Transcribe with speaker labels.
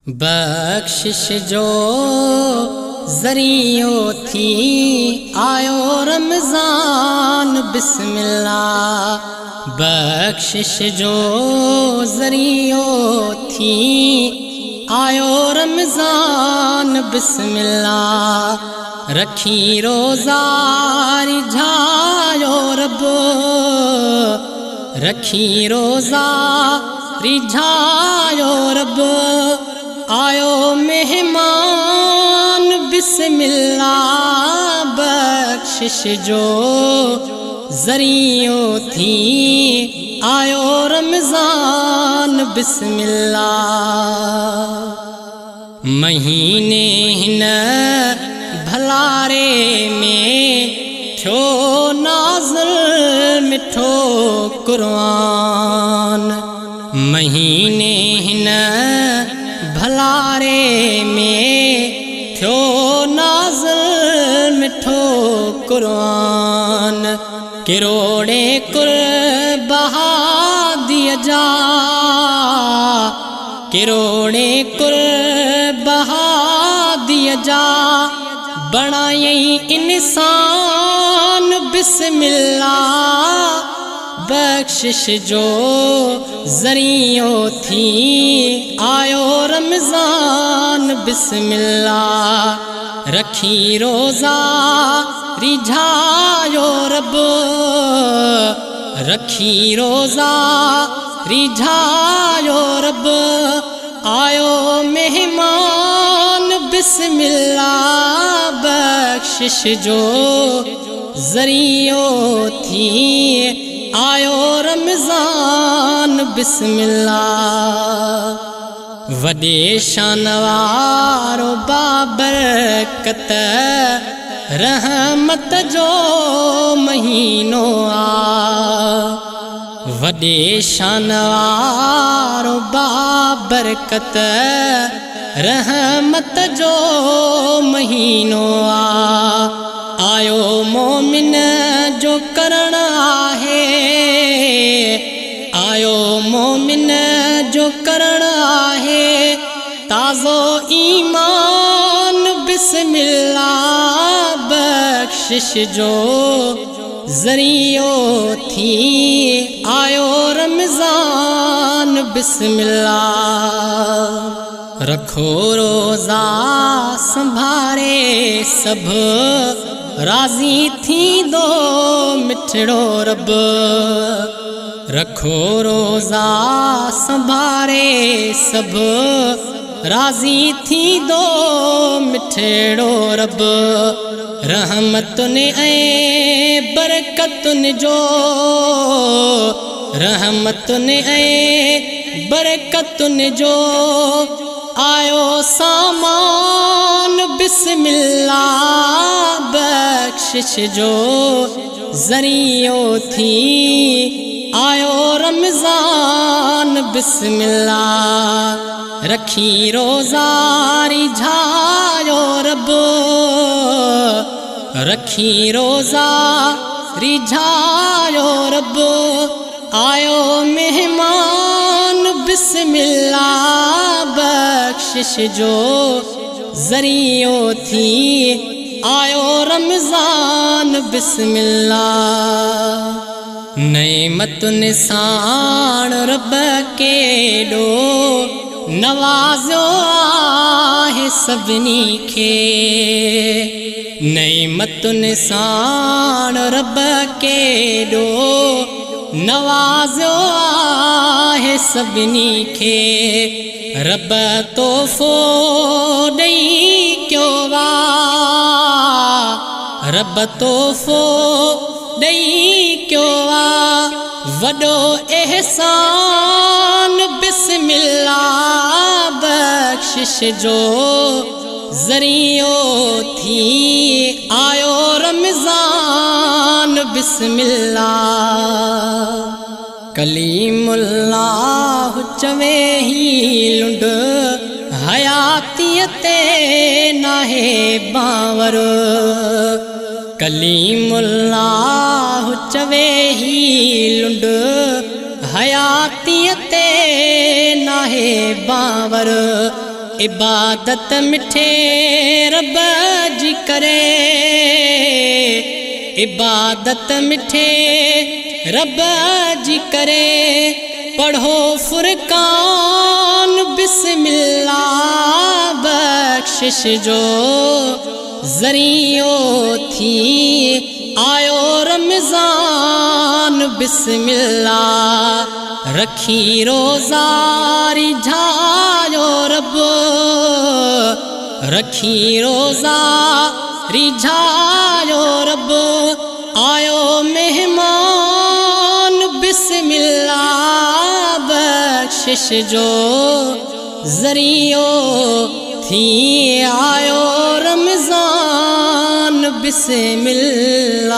Speaker 1: बख्शिश जो ज़रियो थी आयो रमज़ान बिस्मिल्लाह। बख्शिश जो ज़रियो थी आयो रमज़ान बिस्मिल्लाह। रखी रोज़ा रिझायो रब, रखी रोज़ा रिझायो रब। आयो मेहमान बिस्मिल्लाह। बख्शिश जो ज़रियो थी आयो रमज़ान बिस्मिल्लाह। महीने हिन भलारे में थो नाज़िल मिठो क़ुर्आन। महीने हिन भलारे में थो नाज़िल मिठो क़ुर्आन। किरोड़े कुर बहा दिया जा, किरोड़े कुर बहा दिया जा। बणाई इंसान बिस्मिल्लाह। बख्शिश जो ज़रियो थी आयो रमज़ान बिस्मिल्लाह। रखी रोज़ा रिझायो रब, रखी रोज़ा रिझायो रब। आयो मेहमान बिस्मिल्लाह। बख्शिश जो ज़रियो थी आयो रमज़ान बिस्मिल्लाह। वॾे शान वारो बाबरकत रहमत जो महीनो आ। वॾे शान वारो बाबरकत रहमत जो महीनो आ। आयो मोमिन जो करण आहे, आयो मोमिन जो करण आहे। ताज़ो ईमान बिस्मिल्लाह। बख्शिश जो ज़रियो थी आयो रमज़ान बिस्मिल्लाह। रखो रोज़ा संभारे सब, राज़ी थींदो मिठड़ो रब। रखो रोज़ा संभारे सब, राज़ी थींदो मिठड़ो रब। रहमतुनि ऐं बरकतुनि जो, रहमतुनि ऐं बरकतुनि जो आयो सामान बिस्मिल्लाह। बख्शिश जो ज़रियो थी आयो रमज़ान बिस्मिल्लाह। रखी रोज़ा रिझायो रब, रखी रोज़ा रिझायो रब। आयो मेहमान बिस्मिल्लाह। बख्शिश जो ज़रियो थी आयो रमज़ान बिस्मिल्लाह। नेमतुनि साण रब केॾो नवाज़ियो आहे सभिनी खे। नेमतुनि साण रब केॾो नवाज़ियो आहे सभिनी खे। रब तोहफ़ो ॾेई कयो वा, रब तोहफ़ो ॾेई कयो वा। वॾो एहसान बिस्मिल्लाह। बख्शिश जो ज़रियो थी आयो रमज़ान बिस्मिल्लाह। कलीमुल्लाह चवे ही लुंड, हयातीअ ते नाहे बावर। कलीमुल्लाह चवे ही लुंड, हयातीअ ते नाहे बावर। इबादत मिठे रब जी करे, इबादत मिठे रब जी करे। पढ़ो फुरकान बिस्मिल्लाह बख्शिश जो ज़रियो थी आयो रमज़ान बिस्मिल्लाह। रखी रोज़ारी झायो रब, रखी रोज़ारी झायो रब। आयो मेहमान बिस्मिल्लाह बख्शिश जो ज़रियो थी आयो रमज़ान बिस्मिल्लाह।